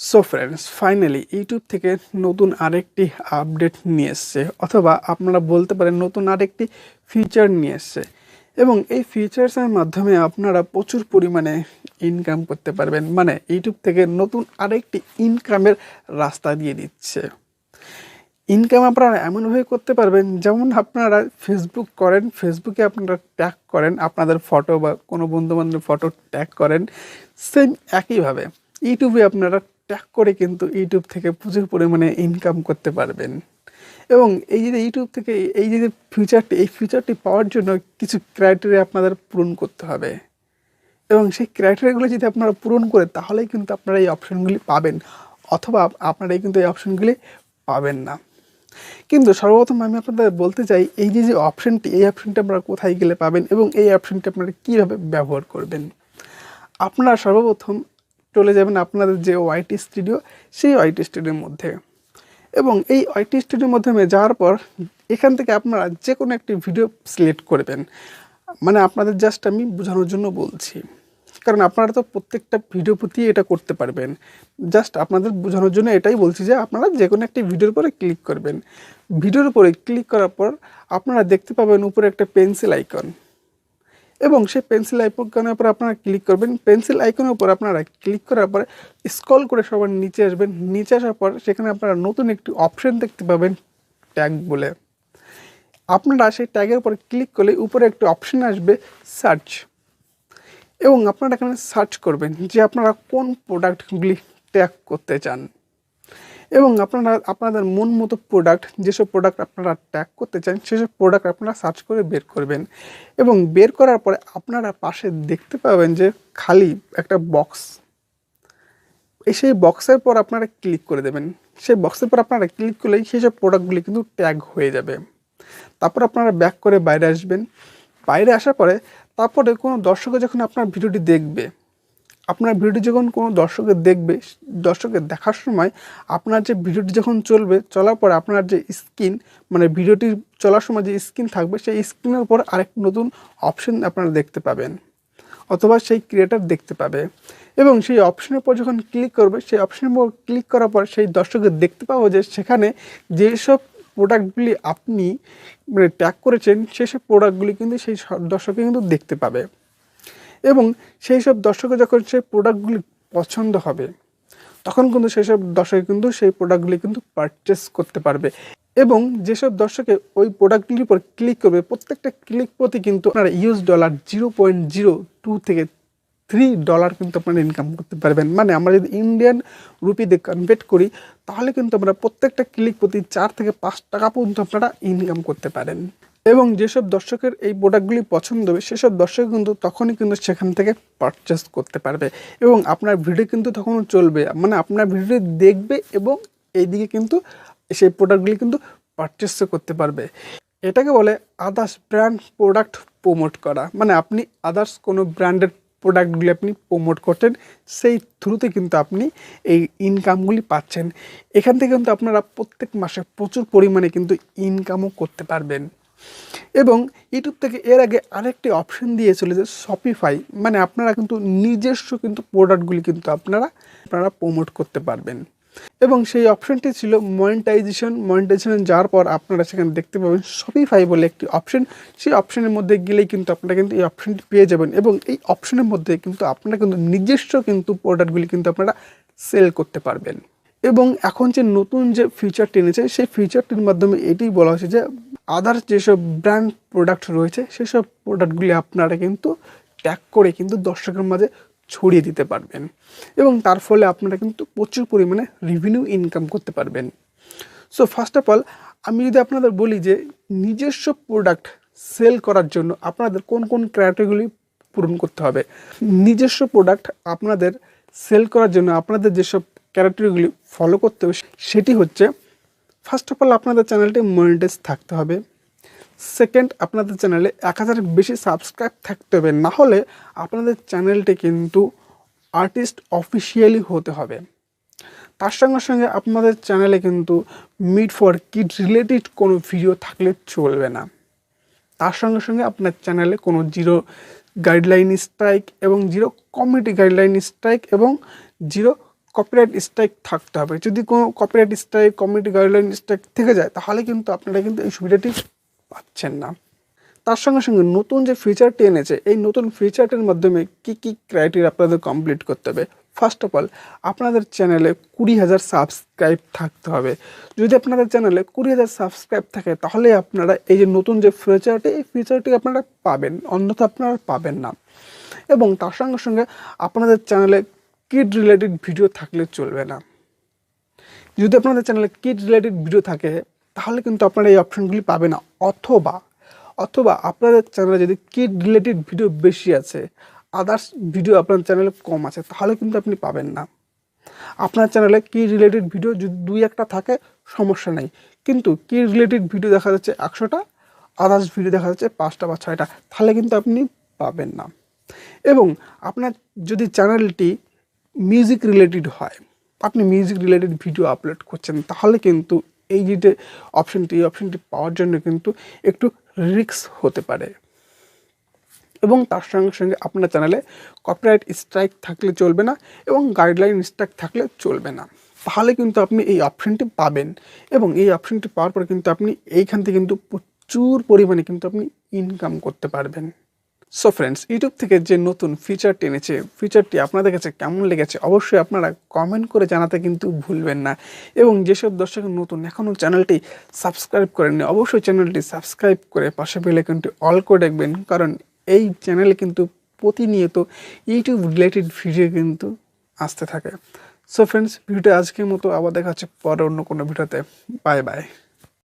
So friends, finally YouTube থেকে নতুন আরেকটি আপডেট নিয়ে এসছে, অথবা আপনারা বলতে পারেন নতুন আরেকটি ফিচার নিয়ে এসছে। এবং এই ফিচার্সের মাধ্যমে আপনারা প্রচুর পরিমাণে ইনকাম করতে পারবেন। মানে ইউটিউব থেকে নতুন আরেকটি ইনকামের রাস্তা দিয়ে দিচ্ছে। ইনকাম আপনারা এমনভাবে করতে পারবেন, যেমন আপনারা ফেসবুক করেন, ফেসবুকে আপনারা ট্যাগ করেন আপনাদের ফটো বা কোনো বন্ধুবান্ধবের ফটো ট্যাগ করেন, সেম একইভাবে ইউটিউবে আপনারা ট্যাগ করে কিন্তু ইউটিউব থেকে প্রচুর পরিমাণে ইনকাম করতে পারবেন। এবং এই যে ইউটিউব থেকে এই যে ফিচারটি পাওয়ার জন্য কিছু ক্রাইটেরিয়া আপনাদের পূরণ করতে হবে। এবং সেই ক্রাইটেরিয়াগুলো যদি আপনারা পূরণ করে, তাহলেই কিন্তু আপনারা এই অপশানগুলি পাবেন, অথবা আপনারা কিন্তু এই অপশানগুলি পাবেন না। কিন্তু সর্বপ্রথম আমি আপনাদের বলতে চাই, এই যে অপশানটি, এই অপশানটি আপনারা কোথায় গেলে পাবেন এবং এই অপশানটি আপনারা কীভাবে ব্যবহার করবেন। আপনারা সর্বপ্রথম চলে যাবেন আপনাদের যে ওয়াইটি স্টুডিও, সেই ওয়াইটি স্টুডিওর মধ্যে। এবং এই ওয়াইটি স্টুডিওর মাধ্যমে যাওয়ার পর এখান থেকে আপনারা যে কোনো একটি ভিডিও সিলেক্ট করবেন। মানে আপনাদের জাস্ট আমি বোঝানোর জন্য বলছি, কারণ আপনারা তো প্রত্যেকটা ভিডিও প্রতি এটা করতে পারবেন। জাস্ট আপনাদের বোঝানোর জন্য এটাই বলছি যে আপনারা যে কোনো একটি ভিডিওর উপরে ক্লিক করবেন। ভিডিওর উপরে ক্লিক করার পর আপনারা দেখতে পাবেন উপরে একটা পেন্সিল আইকন, এবং সেই পেন্সিল আইকনের উপর আপনারা ক্লিক করবেন। পেন্সিল আইকনের উপর আপনারা ক্লিক করার পর স্ক্রল করে সবার নিচে আসবেন। নিচে আসার পর সেখানে আপনারা নতুন একটি অপশন দেখতে পাবেন, ট্যাগ বলে। আপনারা সেই ট্যাগের উপর ক্লিক করলে উপরে একটি অপশন আসবে, সার্চ। এবং আপনারা এখানে সার্চ করবেন যে আপনারা কোন প্রোডাক্টগুলি ট্যাগ করতে চান। এবং আপনারা আপনাদের মন মতো প্রোডাক্ট, যেসব প্রোডাক্ট আপনারা ট্যাগ করতে চান, সেসব প্রোডাক্ট আপনারা সার্চ করে বের করবেন। এবং বের করার পরে আপনারা পাশে দেখতে পাবেন যে খালি একটা বক্স, সেই বক্সের পর আপনারা ক্লিক করে দেবেন। সেই বক্সের পর আপনারা ক্লিক করলেই সেই সব প্রোডাক্টগুলি কিন্তু ট্যাগ হয়ে যাবে। তারপর আপনারা ব্যাক করে বাইরে আসবেন। বাইরে আসার পরে তারপরে কোনো দর্শকে যখন আপনার ভিডিওটি দেখবে, আপনার ভিডিওটি যখন কোনো দর্শকের দেখবে, দর্শকের দেখার সময় আপনার যে ভিডিওটি যখন চলার পর আপনার যে স্ক্রিন, মানে ভিডিওটি চলার সময় যে স্ক্রিন থাকবে, সেই স্ক্রিনের উপর আরেক নতুন অপশন আপনারা দেখতে পাবেন, অথবা সেই ক্রিয়েটার দেখতে পাবে। এবং সেই অপশনের উপর যখন ক্লিক করবে, সেই অপশনের উপর ক্লিক করার পর সেই দর্শকের দেখতে পাবো যে সেখানে যেসব প্রোডাক্টগুলি আপনি মানে ট্যাগ করেছেন, সেসব প্রোডাক্টগুলি কিন্তু সেই দর্শকে কিন্তু দেখতে পাবে। এবং সেই সব দর্শকের যখন সেই প্রোডাক্টগুলি পছন্দ হবে, তখন কিন্তু সেই সব দর্শক কিন্তু সেই প্রোডাক্টগুলি কিন্তু পারচেস করতে পারবে। এবং যেসব দর্শকে ওই প্রোডাক্টগুলির উপর ক্লিক করবে, প্রত্যেকটা ক্লিক প্রতি কিন্তু আপনারা $0.02 থেকে $3 কিন্তু আপনারা ইনকাম করতে পারবেন। মানে আমরা যদি ইন্ডিয়ান রুপিতে কনভার্ট করি, তাহলে কিন্তু আমরা প্রত্যেকটা ক্লিক প্রতি 4 থেকে 5 টাকা পর্যন্ত আপনারা ইনকাম করতে পারেন। এবং যেসব দর্শকের এই প্রোডাক্টগুলি পছন্দ হবে, সেসব দর্শক কিন্তু তখনই কিন্তু সেখান থেকে পারচেস করতে পারবে। এবং আপনার ভিডিও কিন্তু তখনও চলবে, মানে আপনার ভিডিও দেখবে এবং এইদিকে কিন্তু সেই প্রোডাক্টগুলি কিন্তু পারচেসও করতে পারবে। এটাকে বলে আদার্স ব্র্যান্ড প্রোডাক্ট প্রমোট করা। মানে আপনি আদার্স কোনো ব্র্যান্ডের প্রোডাক্টগুলি আপনি প্রমোট করছেন, সেই থ্রুতে কিন্তু আপনি এই ইনকামগুলি পাচ্ছেন। এখান থেকে কিন্তু আপনারা প্রত্যেক মাসে প্রচুর পরিমাণে কিন্তু ইনকামও করতে পারবেন। এবং ইউটিউব থেকে এর আগে আরেকটি অপশন দিয়েছিল যে শপিফাই, মানে আপনারা কিন্তু নিজস্ব কিন্তু প্রোডাক্টগুলি কিন্তু আপনারা প্রমোট করতে পারবেন। এবং সেই অপশনটি ছিল মনিটাইজেশনে যাওয়ার পর আপনারা সেখানে দেখতে পাবেন শপিফাই বলে একটি অপশন। সেই অপশনের মধ্যে গেলেই কিন্তু আপনারা কিন্তু এই অপশনটি পেয়ে যাবেন। এবং এই অপশনের মধ্যে কিন্তু আপনারা কিন্তু নিজস্ব কিন্তু প্রোডাক্টগুলি কিন্তু আপনারা সেল করতে পারবেন। এবং এখন যে নতুন যে ফিচারটি এনেছে, সেই ফিচারটির মাধ্যমে এটাই বলা হয়েছে যে আদার্স যেসব ব্র্যান্ড প্রোডাক্ট রয়েছে, সেসব প্রোডাক্টগুলি আপনারা কিন্তু ট্যাগ করে কিন্তু দর্শকের মাঝে ছড়িয়ে দিতে পারবেন। এবং তার ফলে আপনারা কিন্তু প্রচুর পরিমাণে রেভিনিউ ইনকাম করতে পারবেন। সো ফার্স্ট অফ অল আমি যদি আপনাদের বলি যে নিজস্ব প্রোডাক্ট সেল করার জন্য আপনাদের কোন কোন ক্রাইটেরিয়াগুলি পূরণ করতে হবে। নিজস্ব প্রোডাক্ট আপনাদের সেল করার জন্য আপনাদের যেসব ক্রাইটেরিয়াগুলি ফলো করতে হবে, সেটি হচ্ছে, ফার্স্ট অফ অল আপনাদের চ্যানেলটি মনিটাইজ থাকতে হবে। সেকেন্ড, আপনাদের চ্যানেলে 1000 বেশি সাবস্ক্রাইব থাকতে হবে, না হলে আপনাদের চ্যানেলটি কিন্তু আর্টিস্ট অফিসিয়ালি হতে হবে। তার সঙ্গে সঙ্গে আপনাদের চ্যানেলে কিন্তু মিড ফর কিড রিলেটেড কোনো ভিডিও থাকলে চলবে না। তার সঙ্গে সঙ্গে আপনার চ্যানেলে কোনো জিরো গাইডলাইন স্ট্রাইক এবং জিরো কমিউনিটি গাইডলাইন স্ট্রাইক এবং জিরো কপিরাইট স্ট্রাইক থাকতে হবে। যদি কোনো copyright strike, community guideline strike থেকে যায় তাহলে কিন্তু আপনারা কিন্তু এই সুবিধাটি পাচ্ছেন না। তার সঙ্গে সঙ্গে নতুন যে ফিচারটি এনেছে, এই নতুন ফিচারটির মাধ্যমে কী কী ক্রাইটেরিয়া আপনাদের কমপ্লিট করতে হবে। ফার্স্ট অফ অল, আপনাদের চ্যানেলে 20,000 সাবস্ক্রাইব থাকতে হবে। যদি আপনাদের চ্যানেলে 20,000 সাবস্ক্রাইব থাকে তাহলে আপনারা এই যে নতুন যে ফিচারটি, এই ফিচারটি আপনারা পাবেন, অন্যথা আপনারা পাবেন না। এবং তার সঙ্গে সঙ্গে আপনাদের চ্যানেলে কিড রিলেটেড ভিডিও থাকলে চলবে না। যদি আপনাদের চ্যানেলে কিড রিলেটেড ভিডিও থাকে তাহলে কিন্তু আপনারা এই অপশনগুলি পাবেন না। অথবা আপনাদের চ্যানেলে যদি কিড রিলেটেড ভিডিও বেশি আছে, আদার্স ভিডিও আপনার চ্যানেলে কম আছে, তাহলে কিন্তু আপনি পাবেন না। আপনার চ্যানেলে কিড রিলেটেড ভিডিও যদি 2-1টা থাকে সমস্যা নেই, কিন্তু কিড রিলেটেড ভিডিও দেখা যাচ্ছে 100টা, আদার্স ভিডিও দেখা যাচ্ছে 5টা বা 6টা, তাহলে কিন্তু আপনি পাবেন না। এবং আপনার যদি চ্যানেলটি মিউজিক রিলেটেড হয়, আপনি মিউজিক রিলেটেড ভিডিও আপলোড করছেন, তাহলে কিন্তু এই যে অপশনটি পাওয়ার জন্য কিন্তু একটু রিস্ক হতে পারে। এবং তার সঙ্গে সঙ্গে আপনার চ্যানেলে কপিরাইট স্ট্রাইক থাকলে চলবে না এবং গাইডলাইন স্ট্রাইক থাকলে চলবে না, তাহলে কিন্তু আপনি এই অপশনটি পাবেন। এবং এই অপশনটি পাওয়ার পর কিন্তু আপনি এইখান থেকে কিন্তু প্রচুর পরিমাণে কিন্তু আপনি ইনকাম করতে পারবেন। সো ফ্রেন্ডস, ইউটিউব থেকে যে নতুন ফিচারটি এনেছে, ফিচারটি আপনাদের কাছে কেমন লেগেছে অবশ্যই আপনারা কমেন্ট করে জানাতে কিন্তু ভুলবেন না। এবং যেসব দর্শক নতুন এখনও চ্যানেলটি সাবস্ক্রাইব করেননি, অবশ্যই চ্যানেলটি সাবস্ক্রাইব করে পাশে বেল আইকনটি অল করে রাখবেন, কারণ এই চ্যানেলে কিন্তু প্রতিনিয়ত ইউটিউব রিলেটেড ভিডিও কিন্তু আসতে থাকে। সো ফ্রেন্ডস, ভিডিওটা আজকের মতো, আবার দেখা হচ্ছে পরে অন্য কোনো ভিডিওতে। Bye bye.